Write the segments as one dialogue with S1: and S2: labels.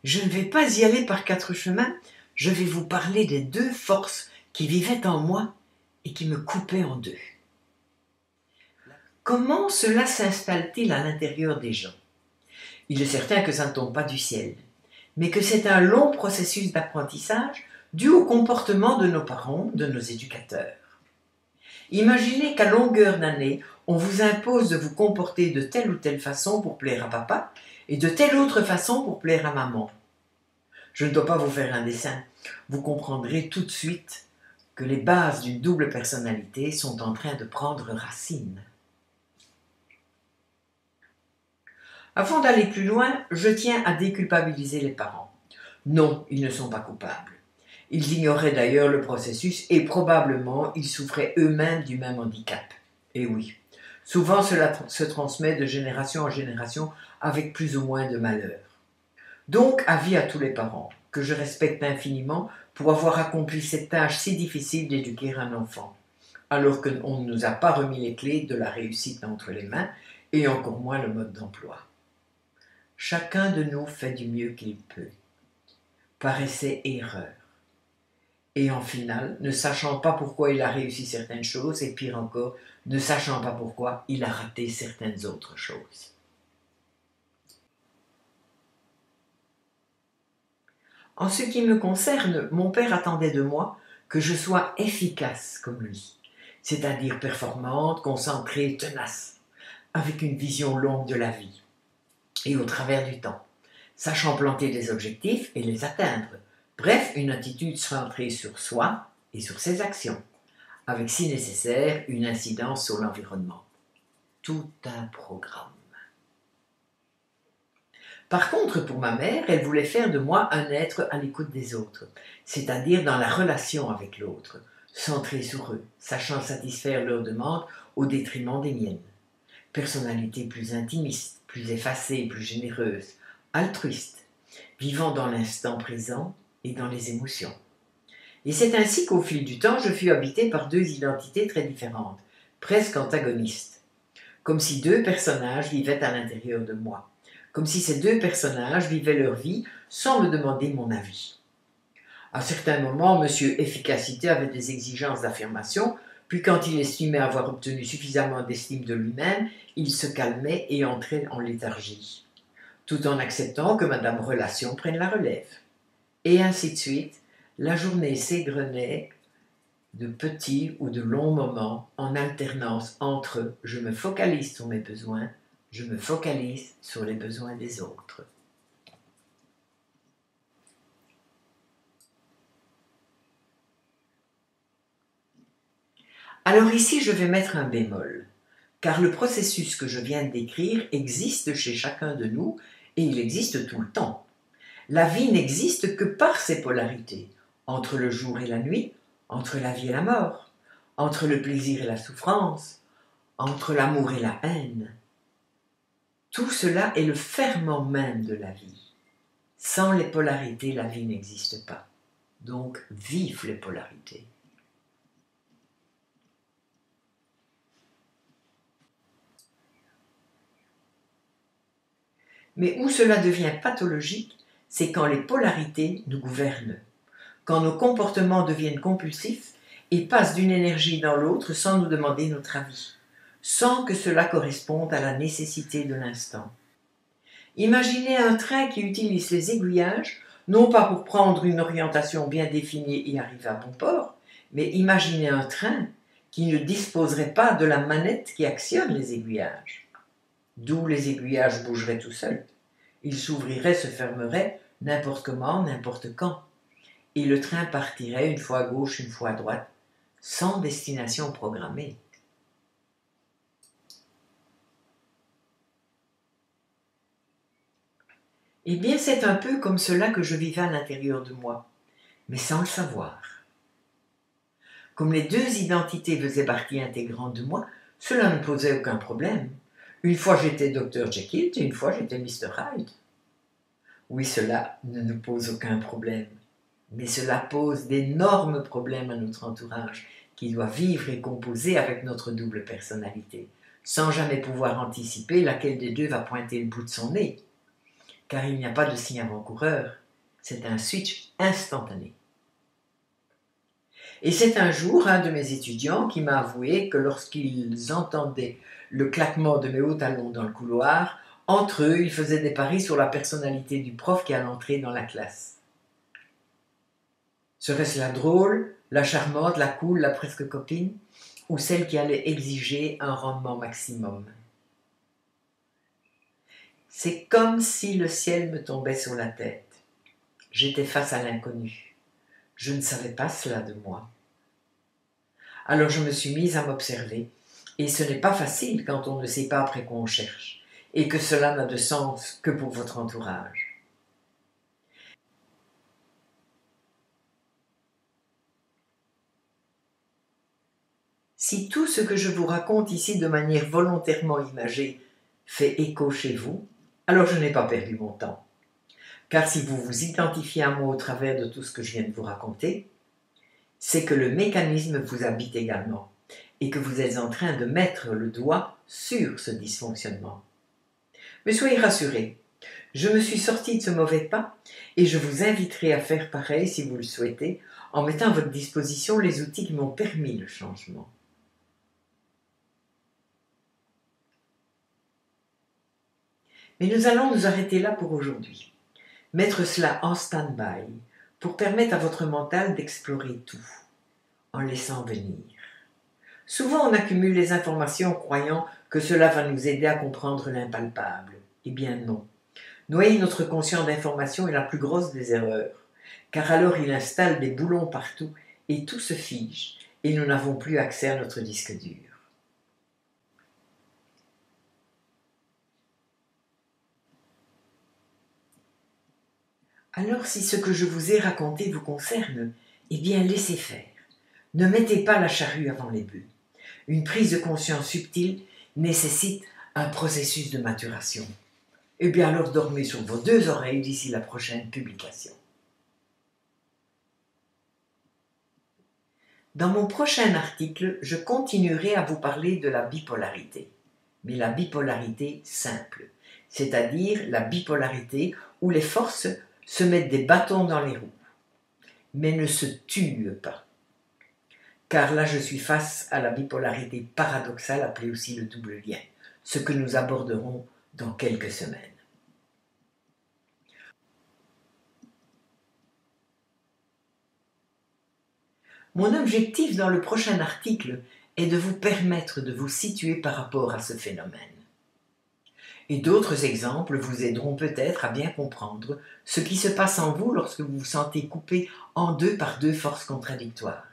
S1: Je ne vais pas y aller par quatre chemins, je vais vous parler des deux forces qui vivaient en moi et qui me coupaient en deux. Comment cela s'installe-t-il à l'intérieur des gens? Il est certain que ça ne tombe pas du ciel, mais que c'est un long processus d'apprentissage dû au comportement de nos parents, de nos éducateurs. Imaginez qu'à longueur d'année, on vous impose de vous comporter de telle ou telle façon pour plaire à papa et de telle autre façon pour plaire à maman. Je ne dois pas vous faire un dessin, vous comprendrez tout de suite que les bases d'une double personnalité sont en train de prendre racine. Avant d'aller plus loin, je tiens à déculpabiliser les parents. Non, ils ne sont pas coupables. Ils ignoraient d'ailleurs le processus et probablement ils souffraient eux-mêmes du même handicap. Et oui, souvent cela se transmet de génération en génération avec plus ou moins de malheur. Donc, avis à tous les parents, que je respecte infiniment pour avoir accompli cette tâche si difficile d'éduquer un enfant, alors qu'on ne nous a pas remis les clés de la réussite entre les mains et encore moins le mode d'emploi. Chacun de nous fait du mieux qu'il peut, par essai et erreur. Et en final, ne sachant pas pourquoi il a réussi certaines choses, et pire encore, ne sachant pas pourquoi il a raté certaines autres choses. En ce qui me concerne, mon père attendait de moi que je sois efficace comme lui, c'est-à-dire performante, concentrée, tenace, avec une vision longue de la vie et au travers du temps, sachant planter des objectifs et les atteindre. Bref, une attitude centrée sur soi et sur ses actions, avec si nécessaire une incidence sur l'environnement. Tout un programme. Par contre, pour ma mère, elle voulait faire de moi un être à l'écoute des autres, c'est-à-dire dans la relation avec l'autre, centré sur eux, sachant satisfaire leurs demandes au détriment des miennes. Personnalité plus intimiste, plus effacée, plus généreuse, altruiste, vivant dans l'instant présent et dans les émotions. Et c'est ainsi qu'au fil du temps, je fus habité par deux identités très différentes, presque antagonistes, comme si deux personnages vivaient à l'intérieur de moi, comme si ces deux personnages vivaient leur vie sans me demander mon avis. À certains moments, Monsieur Efficacité avait des exigences d'affirmation, puis quand il estimait avoir obtenu suffisamment d'estime de lui-même, il se calmait et entrait en léthargie, tout en acceptant que Madame Relation prenne la relève. Et ainsi de suite, la journée s'égrenait de petits ou de longs moments en alternance entre « je me focalise sur mes besoins », je me focalise sur les besoins des autres. Alors ici, je vais mettre un bémol, car le processus que je viens de décrire existe chez chacun de nous et il existe tout le temps. La vie n'existe que par ses polarités, entre le jour et la nuit, entre la vie et la mort, entre le plaisir et la souffrance, entre l'amour et la haine. Tout cela est le ferment même de la vie. Sans les polarités, la vie n'existe pas. Donc, vive les polarités. Mais où cela devient pathologique, c'est quand les polarités nous gouvernent, quand nos comportements deviennent compulsifs et passent d'une énergie dans l'autre sans nous demander notre avis, sans que cela corresponde à la nécessité de l'instant. Imaginez un train qui utilise les aiguillages, non pas pour prendre une orientation bien définie et arriver à bon port, mais imaginez un train qui ne disposerait pas de la manette qui actionne les aiguillages. D'où les aiguillages bougeraient tout seuls. Ils s'ouvriraient, se fermeraient, n'importe comment, n'importe quand. Et le train partirait une fois à gauche, une fois à droite, sans destination programmée. Eh bien, c'est un peu comme cela que je vivais à l'intérieur de moi, mais sans le savoir. Comme les deux identités faisaient partie intégrante de moi, cela ne posait aucun problème. Une fois j'étais Dr Jekyll et une fois j'étais Mr Hyde. Oui, cela ne nous pose aucun problème, mais cela pose d'énormes problèmes à notre entourage, qui doit vivre et composer avec notre double personnalité, sans jamais pouvoir anticiper laquelle des deux va pointer le bout de son nez. car il n'y a pas de signe avant-coureur, c'est un switch instantané. Et c'est un jour un de mes étudiants qui m'a avoué que lorsqu'ils entendaient le claquement de mes hauts talons dans le couloir, entre eux, ils faisaient des paris sur la personnalité du prof qui allait entrer dans la classe. Serait-ce la drôle, la charmante, la cool, la presque copine, ou celle qui allait exiger un rendement maximum? C'est comme si le ciel me tombait sur la tête. J'étais face à l'inconnu. Je ne savais pas cela de moi. Alors je me suis mise à m'observer, et ce n'est pas facile quand on ne sait pas après quoi on cherche, et que cela n'a de sens que pour votre entourage. Si tout ce que je vous raconte ici de manière volontairement imagée fait écho chez vous, alors je n'ai pas perdu mon temps. Car si vous vous identifiez à moi au travers de tout ce que je viens de vous raconter, c'est que le mécanisme vous habite également et que vous êtes en train de mettre le doigt sur ce dysfonctionnement. Mais soyez rassurés, je me suis sortie de ce mauvais pas et je vous inviterai à faire pareil si vous le souhaitez en mettant à votre disposition les outils qui m'ont permis le changement. Mais nous allons nous arrêter là pour aujourd'hui. Mettre cela en stand-by pour permettre à votre mental d'explorer tout, en laissant venir. Souvent on accumule les informations en croyant que cela va nous aider à comprendre l'impalpable. Eh bien non. Noyer notre conscient d'informations est la plus grosse des erreurs, car alors il installe des boulons partout et tout se fige, et nous n'avons plus accès à notre disque dur. Alors si ce que je vous ai raconté vous concerne, eh bien laissez faire. Ne mettez pas la charrue avant les bœufs. Une prise de conscience subtile nécessite un processus de maturation. Eh bien alors dormez sur vos deux oreilles d'ici la prochaine publication. Dans mon prochain article, je continuerai à vous parler de la bipolarité, mais la bipolarité simple, c'est-à-dire la bipolarité où les forces se mettent des bâtons dans les roues, mais ne se tuent pas. Car là je suis face à la bipolarité paradoxale appelée aussi le double lien, ce que nous aborderons dans quelques semaines. Mon objectif dans le prochain article est de vous permettre de vous situer par rapport à ce phénomène. Et d'autres exemples vous aideront peut-être à bien comprendre ce qui se passe en vous lorsque vous vous sentez coupé en deux par deux forces contradictoires.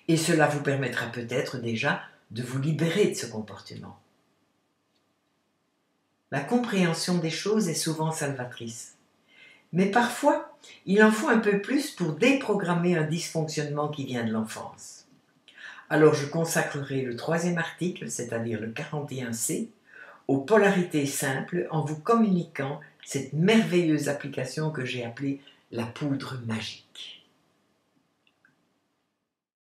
S1: Et cela vous permettra peut-être déjà de vous libérer de ce comportement. La compréhension des choses est souvent salvatrice. Mais parfois, il en faut un peu plus pour déprogrammer un dysfonctionnement qui vient de l'enfance. Alors je consacrerai le troisième article, c'est-à-dire le 41C, aux polarités simples en vous communiquant cette merveilleuse application que j'ai appelée la poudre magique.